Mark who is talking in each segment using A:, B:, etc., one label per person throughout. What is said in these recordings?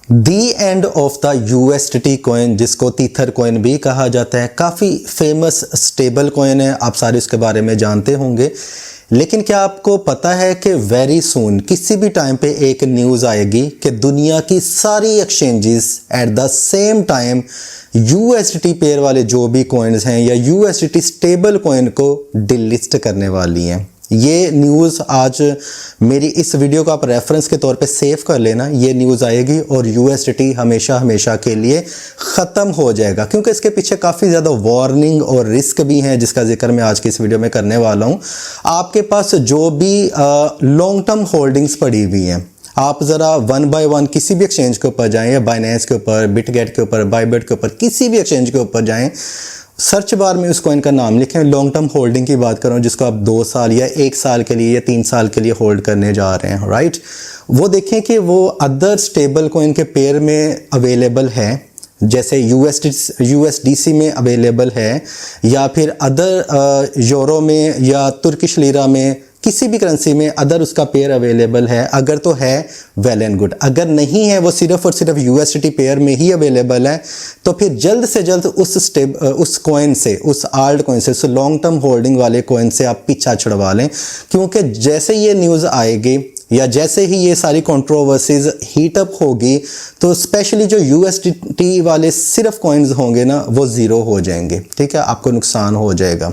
A: The end of the USDT coin, जिसको तीथर coin भी कहा जाता है, काफ़ी फेमस स्टेबल कॉइन है। आप सारे इसके बारे में जानते होंगे। लेकिन क्या आपको पता है कि वेरी सून किसी भी टाइम पे एक न्यूज़ आएगी कि दुनिया की सारी exchanges at the same time USDT pair वाले जो भी कॉइन्स हैं या यूएसडीटी स्टेबल कॉइन को डिलिस्ट करने वाली हैं। ये न्यूज़ आज मेरी इस वीडियो को आप रेफरेंस के तौर पे सेव कर लेना। ये न्यूज़ आएगी और यूएसडीटी हमेशा हमेशा के लिए ख़त्म हो जाएगा, क्योंकि इसके पीछे काफ़ी ज़्यादा वार्निंग और रिस्क भी हैं, जिसका जिक्र मैं आज की इस वीडियो में करने वाला हूँ। आपके पास जो भी लॉन्ग टर्म होल्डिंग्स पड़ी हुई हैं, आप ज़रा वन बाय वन किसी भी एक्सचेंज के ऊपर जाएं, या बाइनेंस के ऊपर, बिटगेट के ऊपर, बाइबिट के ऊपर, किसी भी एक्सचेंज के ऊपर जाएं, सर्च बार में उस कॉइन का नाम लिखें। लॉन्ग टर्म होल्डिंग की बात करूं, जिसको आप 2 साल या 1 साल के लिए या 3 साल के लिए होल्ड करने जा रहे हैं, राइट। वो देखें कि वो अदर स्टेबल कॉइन के पेयर में अवेलेबल है, जैसे यूएसडीसी में अवेलेबल है, या फिर अदर यूरो में या तुर्किश लीरा में, किसी भी करेंसी में अदर उसका पेयर अवेलेबल है। अगर तो है वेल एंड गुड, अगर नहीं है, वो सिर्फ और सिर्फ यूएसडीटी पेयर में ही अवेलेबल है, तो फिर जल्द से जल्द उस कॉइन से, उस आल्ट कॉइन से, उस लॉन्ग टर्म होल्डिंग वाले कॉइन से आप पीछा छुड़वा लें। क्योंकि जैसे ये न्यूज़ आएगी या जैसे ही ये सारी कंट्रोवर्सीज हीटअप होगी, तो स्पेशली जो यूएसडीटी वाले सिर्फ कॉइन्स होंगे ना, वो ज़ीरो हो जाएंगे, ठीक है, आपको नुकसान हो जाएगा।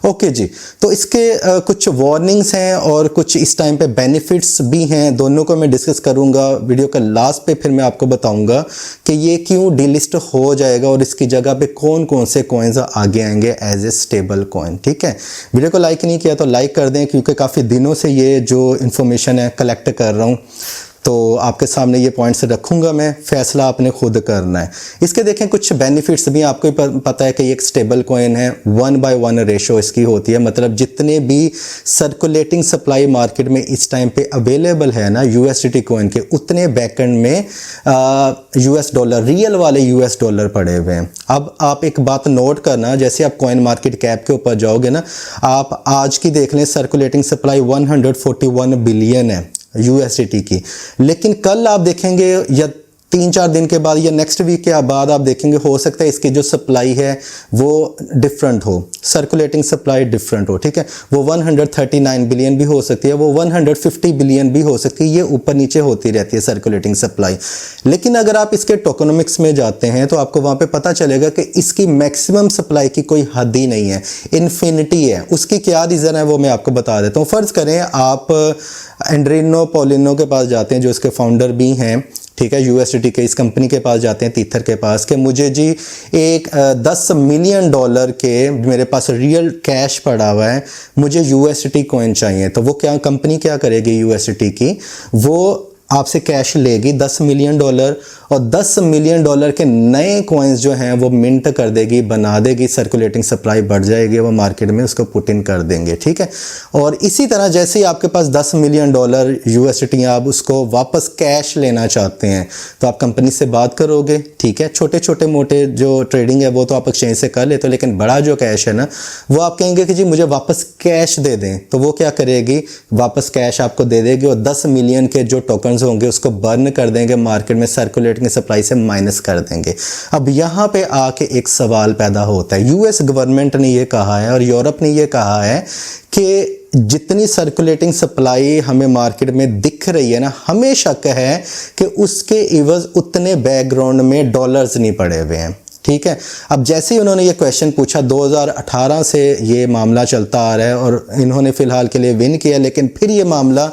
A: ओके जी, तो इसके कुछ वार्निंग्स हैं और कुछ इस टाइम पे बेनिफिट्स भी हैं, दोनों को मैं डिस्कस करूंगा वीडियो का लास्ट पे। फिर मैं आपको बताऊंगा कि ये क्यों डिलिस्ट हो जाएगा और इसकी जगह पे कौन कौन से कॉइन्स आगे आएंगे एज ए स्टेबल कॉइन, ठीक है। वीडियो को लाइक नहीं किया तो लाइक कर दें, क्योंकि काफ़ी दिनों से ये जो इन्फॉर्मेशन है कलेक्ट कर रहा हूँ, तो आपके सामने ये पॉइंट्स रखूंगा मैं, फैसला आपने खुद करना है। इसके देखें कुछ बेनिफिट्स भी, आपको पता है कि ये एक स्टेबल कॉइन है, 1/1 रेशो इसकी होती है। मतलब जितने भी सर्कुलेटिंग सप्लाई मार्केट में इस टाइम पे अवेलेबल है ना यूएसडीटी कॉइन के, उतने बैकएंड में यूएस डॉलर, रियल वाले यूएस डॉलर पड़े हुए हैं। अब आप एक बात नोट करना, जैसे आप कॉइन मार्केट कैप के ऊपर जाओगे ना, आप आज की देख लें, सर्कुलेटिंग सप्लाई 141 बिलियन है यूएसडीटी की। लेकिन कल आप देखेंगे या 3-4 दिन के बाद या नेक्स्ट वीक के बाद आप देखेंगे, हो सकता है इसकी जो सप्लाई है वो डिफरेंट हो, सर्कुलेटिंग सप्लाई डिफरेंट हो, ठीक है। वो 139 बिलियन भी हो सकती है, वो 150 बिलियन भी हो सकती है, ये ऊपर नीचे होती रहती है सर्कुलेटिंग सप्लाई। लेकिन अगर आप इसके टोकेनोमिक्स में जाते हैं तो आपको वहाँ पे पता चलेगा कि इसकी मैक्सिमम सप्लाई की कोई हद ही नहीं है, इन्फिनिटी है। उसकी क्या रीज़न है वो मैं आपको बता देता हूँ। फ़र्ज़ करें आप एंड्रिनो पोलिनो के पास जाते हैं, जो इसके फाउंडर भी हैं, ठीक है, यूएसडीटी के, इस कंपनी के पास जाते हैं, तीथर के पास, कि मुझे जी एक $10 मिलियन के मेरे पास रियल कैश पड़ा हुआ है, मुझे यूएसडीटी कॉइन चाहिए। तो वो क्या कंपनी क्या करेगी यूएसडीटी की, वो आपसे कैश लेगी $10 मिलियन और $10 मिलियन के नए कॉइन्स जो हैं वो मिंट कर देगी, बना देगी, सर्कुलेटिंग सप्लाई बढ़ जाएगी, वो मार्केट में उसको पुट इन कर देंगे, ठीक है। और इसी तरह जैसे ही आपके पास $10 मिलियन यूएसडीटी, आप उसको वापस कैश लेना चाहते हैं, तो आप कंपनी से बात करोगे, ठीक है। छोटे छोटे मोटे जो ट्रेडिंग है वो तो आप एक्सचेंज से कर लेते हो, लेकिन बड़ा जो कैश है ना, वो आप कहेंगे कि जी मुझे वापस कैश दे दें, तो वो क्या करेगी, वापस कैश आपको दे देगी और 10 मिलियन के जो टोकन होंगे उसको बर्न कर देंगे, मार्केट में सर्कुलेटिंग सप्लाई से माइनस कर देंगे। अब यहाँ पे आके एक सवाल पैदा होता है। यूएस गवर्नमेंट ने ये कहा है और यूरोप ने ये कहा है कि जितनी सर्कुलेटिंग सप्लाई हमें मार्केट में दिख रही है ना, हमें शक है कि उसके इवज उतने बैकग्राउंड में डॉलर्स नहीं पड़े हुए हैं, ठीक है। अब जैसे ही उन्होंने ये क्वेश्चन पूछा, 2018 से ये मामला चलता आ रहा है और इन्होंने फिलहाल के लिए विन किया, लेकिन फिर ये मामला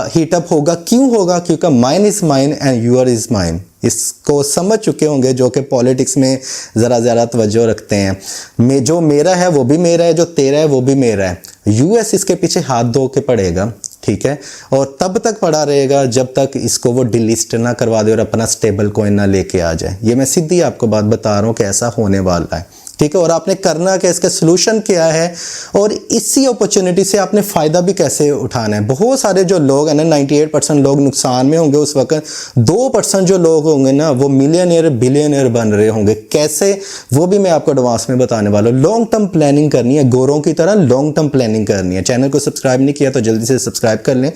A: हीटअप होगा। क्यों होगा? क्योंकि mine is mine and your is mine. इसको समझ चुके होंगे जो कि पॉलिटिक्स में ज़रा ज़्यादा तवज्जो रखते हैं। जो मेरा है वो भी मेरा है, जो तेरा है वो भी मेरा है। यूएस इसके पीछे हाथ धो के पड़ेगा, ठीक है, और तब तक पड़ा रहेगा जब तक इसको वो डिलिस्ट ना करवा दे और अपना स्टेबल कॉइन ना लेके आ जाए। ये मैं सीधी आपको बात बता रहा हूँ कि ऐसा होने वाला है, ठीक है, और आपने करना क्या, इसका सोल्यूशन क्या है, और इसी अपॉर्चुनिटी से आपने फ़ायदा भी कैसे उठाना है। बहुत सारे जो लोग हैं ना, 98% लोग नुकसान में होंगे उस वक्त, 2% जो लोग होंगे ना वो मिलियनियर बिलियनियर बन रहे होंगे। कैसे, वो भी मैं आपको एडवांस में बताने वाला हूँ। लॉन्ग टर्म प्लानिंग करनी है, गोरों की तरह लॉन्ग टर्म प्लानिंग करनी है। चैनल को सब्सक्राइब नहीं किया तो जल्दी से सब्सक्राइब कर लें।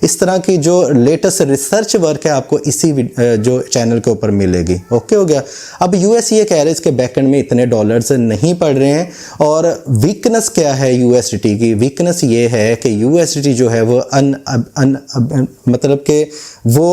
A: इस तरह की जो लेटेस्ट रिसर्च वर्क है आपको इसी जो चैनल के ऊपर मिलेगी। ओके हो गया। अब यूएस ये कह रहे हैं इसके बैकएंड में इतने डॉलर्स नहीं पड़ रहे हैं। और वीकनेस क्या है यूएसडीटी की? वीकनेस ये है कि यूएसडीटी जो है वो मतलब कि वो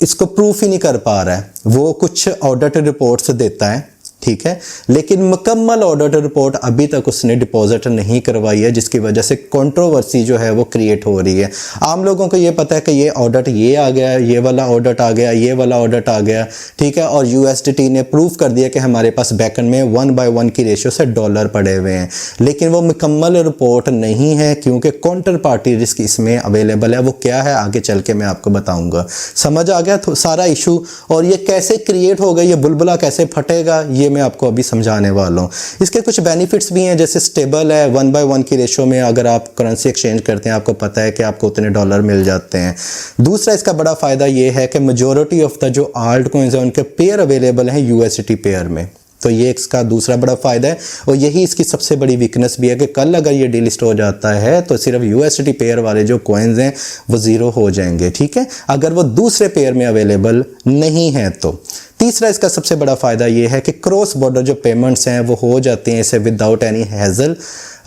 A: इसको प्रूफ ही नहीं कर पा रहा है। वो कुछ ऑडिट रिपोर्ट्स देता है, ठीक है, लेकिन मुकम्मल ऑडिट रिपोर्ट अभी तक उसने डिपॉजिट नहीं करवाई है, जिसकी वजह से कंट्रोवर्सी जो है वो क्रिएट हो रही है। आम लोगों को ये पता है कि ये ऑडिट ये आ गया, ये वाला ऑडिट आ गया, ये वाला ऑडिट आ गया, ठीक है, और यूएसडीटी ने प्रूफ कर दिया कि हमारे पास बैकएंड में 1/1 की रेशियो से डॉलर पड़े हुए हैं, लेकिन वो मुकम्मल रिपोर्ट नहीं है क्योंकि काउंटर पार्टी रिस्क इसमें अवेलेबल है। वो क्या है आगे चल के मैं आपको बताऊंगा। समझ आ गया तो सारा इशू, और ये कैसे क्रिएट होगा, ये बुलबुला कैसे फटेगा, ये मैं आपको अभी समझाने वाला हूँ। इसके कुछ बेनिफिट्स भी हैं, जैसे स्टेबल है, 1/1 की रेशो में अगर आप करेंसी एक्सचेंज करते हैं आपको पता है कि आपको उतने डॉलर मिल जाते हैं। दूसरा इसका बड़ा फायदा ये है कि मेजॉरिटी ऑफ द जो आल्ट कॉइन्स हैं उनके पेयर अवेलेबल हैं यूएसडीटी पेयर में, तो ये इसका दूसरा बड़ा फायदा है। और यही इसकी सबसे बड़ी वीकनेस भी है कि कल अगर ये डीलिस्ट हो जाता है तो सिर्फ यूएसडीटी पेयर वाले जो कॉइन्स हैं वो ज़ीरो हो जाएंगे, ठीक है, अगर वो दूसरे पेयर में अवेलेबल नहीं है तो। तीसरा इसका सबसे बड़ा फ़ायदा ये है कि क्रॉस बॉर्डर जो पेमेंट्स हैं वो हो जाते हैं इसे without any hassle,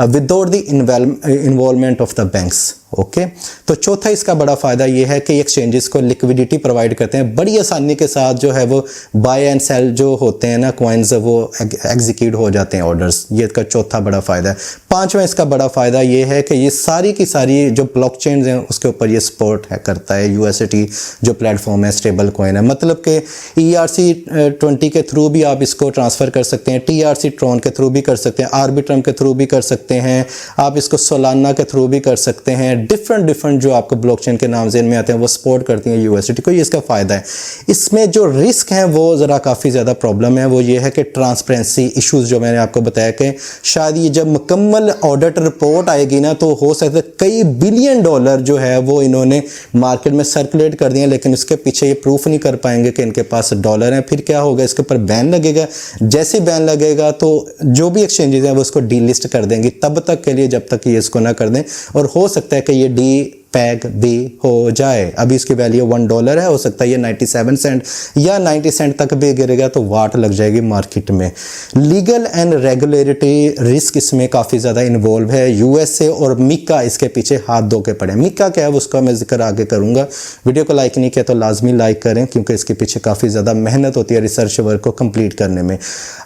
A: without the involvement of the banks. Okay, तो चौथा इसका बड़ा फ़ायदा ये है कि एक्सचेंजेस को लिक्विडिटी प्रोवाइड करते हैं, बड़ी आसानी के साथ जो है वो बाय एंड सेल जो होते हैं ना कॉइन्स वो एग्जीक्यूट हो जाते हैं ऑर्डर्स। ये इसका चौथा बड़ा फ़ायदा है। पांचवा इसका बड़ा फ़ायदा ये है कि ये सारी की सारी जो ब्लॉकचेन्स हैं उसके ऊपर ये सपोर्ट है करता है। यूएसडीटी जो प्लेटफॉर्म है स्टेबल कॉइन है, मतलब कि ERC20 के थ्रू भी आप इसको ट्रांसफ़र कर सकते हैं, TRC ट्रॉन के थ्रू भी कर सकते हैं, आर्बिट्रम के थ्रू भी कर सकते हैं, आप इसको सोलाना के थ्रू भी कर सकते हैं। डिफरेंट जो आपको ब्लॉकचेन के नाम जेन में आते हैं वो सपोर्ट करती हैं यूएसडीटी को। ये इसका फ़ायदा है। इसमें जो रिस्क है वो ज़रा काफ़ी ज़्यादा प्रॉब्लम है, वो ये है कि ट्रांसपेरेंसी इश्यूज़ जो मैंने आपको बताया कि शायद ये जब मुकम्मल ऑडिट रिपोर्ट आएगी ना तो हो सकता है कई बिलियन डॉलर जो है वो इन्होंने मार्केट में सर्कुलेट कर दिए, लेकिन उसके पीछे ये प्रूफ नहीं कर पाएंगे कि इनके पास डॉलर हैं। फिर क्या होगा, इसके ऊपर बैन लगेगा। जैसे बैन लगेगा तो जो भी एक्सचेंजेस हैं वो उसको डीलिस्ट कर देंगी तब तक के लिए जब तक ये इसको ना कर दें, और हो सकता है कि ये डी पैग भी हो जाए। अभी इसकी वैल्यू $1 है, हो सकता है ये 97 सेंट या 90 सेंट तक भी गिरेगा तो वाट लग जाएगी मार्केट में। लीगल एंड रेगुलेटरी रिस्क इसमें काफ़ी ज़्यादा इन्वॉल्व है। यूएसए और मिका इसके पीछे हाथ धो के पड़े। मिका क्या है उसका मैं जिक्र आगे करूँगा। वीडियो को लाइक नहीं किया तो लाजमी लाइक करें क्योंकि इसके पीछे काफ़ी ज़्यादा मेहनत होती है रिसर्च वर्क को कंप्लीट करने में।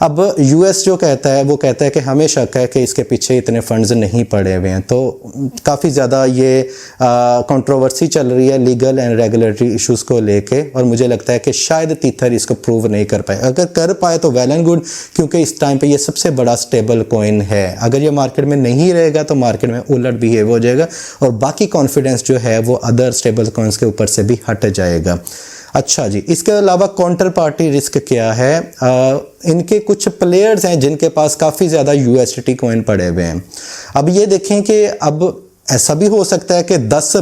A: अब यूएस जो कहता है वो कहता है कि हमें शक है कि इसके पीछे इतने फंड्स नहीं पड़े हुए हैं, तो काफ़ी ज़्यादा ये कंट्रोवर्सी चल रही है लीगल एंड रेगुलेटरी इश्यूज को लेके, और मुझे लगता है कि शायद तीथर इसको प्रूव नहीं कर पाए। अगर कर पाए तो वेल एंड गुड, क्योंकि इस टाइम पे ये सबसे बड़ा स्टेबल कॉइन है। अगर ये मार्केट में नहीं रहेगा तो मार्केट में उलट बिहेव हो जाएगा और बाकी कॉन्फिडेंस जो है वो अदर स्टेबल कॉइन्स के ऊपर से भी हट जाएगा। अच्छा जी, इसके अलावा काउंटर पार्टी रिस्क क्या है? इनके कुछ प्लेयर्स हैं जिनके पास काफ़ी ज़्यादा यूएसडीटी कॉइन पड़े हुए हैं। अब ये देखें कि अब ऐसा भी हो सकता है कि 10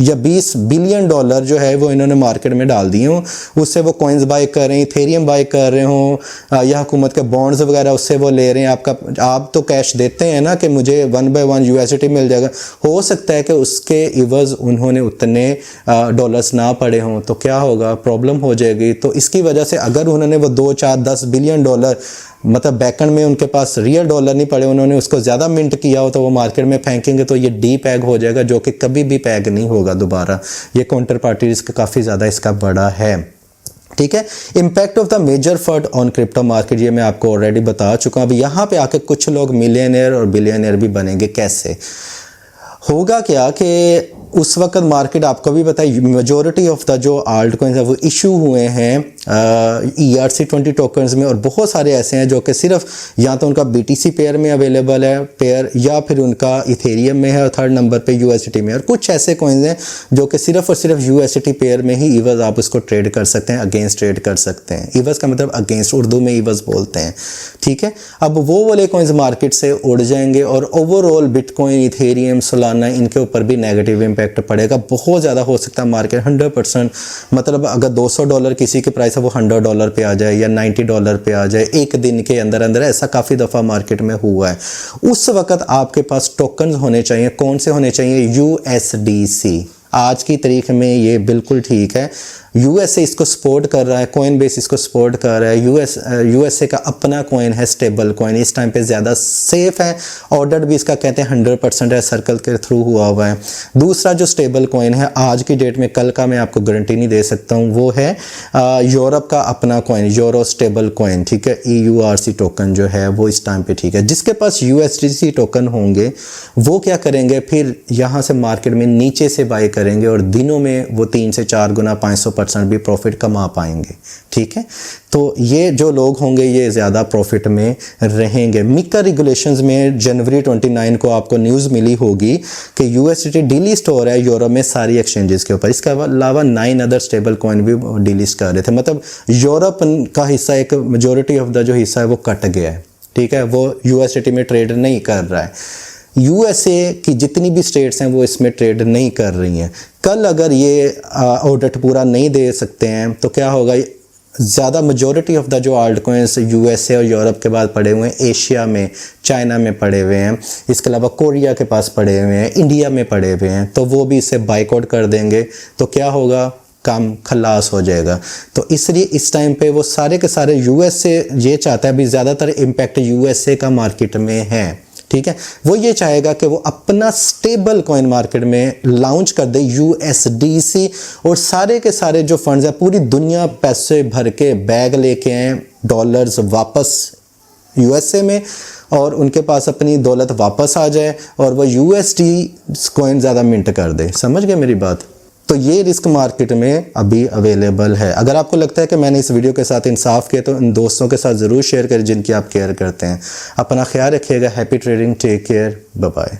A: या 20 बिलियन डॉलर जो है वो इन्होंने मार्केट में डाल दिए हों, उससे वो कॉइन्स बाय कर रहे हैं, इथेरियम बाय कर रहे हों या हुकूमत के बॉन्ड्स वगैरह उससे वो ले रहे हैं। आप तो कैश देते हैं ना कि मुझे 1/1 यूएसडीटी मिल जाएगा, हो सकता है कि उसके इवज़ उन्होंने उतने डॉलर्स ना पड़े हों, तो क्या होगा, प्रॉब्लम हो जाएगी। तो इसकी वजह से अगर उन्होंने वो 2, 4, 10 बिलियन डॉलर मतलब बैकएंड में उनके पास रियल डॉलर नहीं पड़े, उन्होंने उसको ज़्यादा मिंट किया हो तो वो मार्केट में फेंकेंगे तो ये डी पैग हो जाएगा, जो कि कभी भी पैग नहीं होगा दोबारा। ये काउंटर पार्टी रिस्क काफ़ी ज़्यादा इसका बड़ा है। ठीक है, impact of the major fund on crypto market ये मैं आपको ऑलरेडी बता चुका हूँ। अब यहाँ पे आके कुछ लोग मिलियनियर और बिलियनियर भी बनेंगे। कैसे होगा क्या कि उस वक्त मार्केट आपको भी पता है मेजॉरिटी ऑफ द जो आल्ट कॉइन्स है वो इशू हुए हैं ERC20 टोकन्स में, और बहुत सारे ऐसे हैं जो कि सिर्फ या तो उनका BTC पेयर में अवेलेबल है पेयर, या फिर उनका इथेरियम में है और थर्ड नंबर पे USDT में, और कुछ ऐसे कॉइन्स हैं जो कि सिर्फ और सिर्फ USDT पेयर में ही ईवज आप उसको ट्रेड कर सकते हैं, अगेंस्ट ट्रेड कर सकते हैं। ईवज का मतलब अगेंस्ट, उर्दू में ईवज बोलते हैं, ठीक है। अब वो वाले कॉइन्स मार्केट से उड़ जाएंगे और ओवरऑल बिटकॉइन, इथेरियम, सोलाना, इनके ऊपर भी नेगेटिव इम्पैक्ट पड़ेगा। बहुत ज़्यादा हो सकता है मार्केट 100%, मतलब अगर $200 किसी की प्राइस है वो $100 पे आ जाए या $90 पे आ जाए एक दिन के अंदर अंदर। ऐसा काफ़ी दफ़ा मार्केट में हुआ है। उस वक्त आपके पास टोकन्स होने चाहिए। कौन से होने चाहिए? USDC। आज की तारीख में ये बिल्कुल ठीक है। USA इसको सपोर्ट कर रहा है, कॉइन बेस इसको सपोर्ट कर रहा है। USA का अपना कॉइन है स्टेबल कॉइन, इस टाइम पे ज़्यादा सेफ है। ऑर्डर भी इसका कहते हैं 100% है, सर्कल के थ्रू हुआ हुआ है। दूसरा जो स्टेबल कॉइन है आज की डेट में, कल का मैं आपको गारंटी नहीं दे सकता हूँ, वो है यूरोप का अपना कॉइन, यूरो स्टेबल कॉइन, ठीक है। EURC टोकन जो है वो इस टाइम पे ठीक है। जिसके पास USDC टोकन होंगे वो क्या करेंगे, फिर यहाँ से मार्केट में नीचे से बाई करेंगे और दिनों में वो 3 से 4 गुना 500% भी प्रॉफिट कमा पाएंगे, ठीक है। तो ये जो लोग होंगे ये ज़्यादा प्रॉफिट में रहेंगे। मिका रेगुलेशंस में जनवरी 29 को आपको न्यूज़ मिली होगी कि USDT डीलिस्ट हो रहा है यूरोप में सारी एक्सचेंजेस के ऊपर। इसके अलावा 9 अदर स्टेबल कॉइन भी डीलिस्ट कर रहे थे। मतलब यूरोप का हिस्सा, एक मेजॉरिटी ऑफ द जो हिस्सा है वो कट गया है, ठीक है। वो USDT में ट्रेड नहीं कर रहा है। USA की जितनी भी स्टेट्स हैं वो इसमें ट्रेड नहीं कर रही हैं। कल अगर ये ऑडिट पूरा नहीं दे सकते हैं तो क्या होगा, ज़्यादा मेजॉरिटी ऑफ द जो आल्ट कॉइन्स USA और यूरोप के बाद पड़े हुए हैं, एशिया में, चाइना में पड़े हुए हैं, इसके अलावा कोरिया के पास पड़े हुए हैं, इंडिया में पड़े हुए हैं, तो वो भी इसे बाइकआउट कर देंगे। तो क्या होगा, काम खलास हो जाएगा। तो इसलिए इस टाइम पे वो सारे के सारे USA ये चाहता है, अभी ज़्यादातर इम्पैक्ट USA का मार्केट में है, ठीक है। वो ये चाहेगा कि वो अपना स्टेबल कॉइन मार्केट में लॉन्च कर दे, USDC, और सारे के सारे जो फंड्स हैं पूरी दुनिया पैसे भर के बैग लेके आए डॉलर्स वापस USA में, और उनके पास अपनी दौलत वापस आ जाए और वो USD कॉइन ज़्यादा मिंट कर दे। समझ गए मेरी बात? तो ये रिस्क मार्केट में अभी अवेलेबल है। अगर आपको लगता है कि मैंने इस वीडियो के साथ इंसाफ किया तो इन दोस्तों के साथ ज़रूर शेयर करें जिनकी आप केयर करते हैं। अपना ख्याल रखिएगा। Happy trading, take care, bye bye.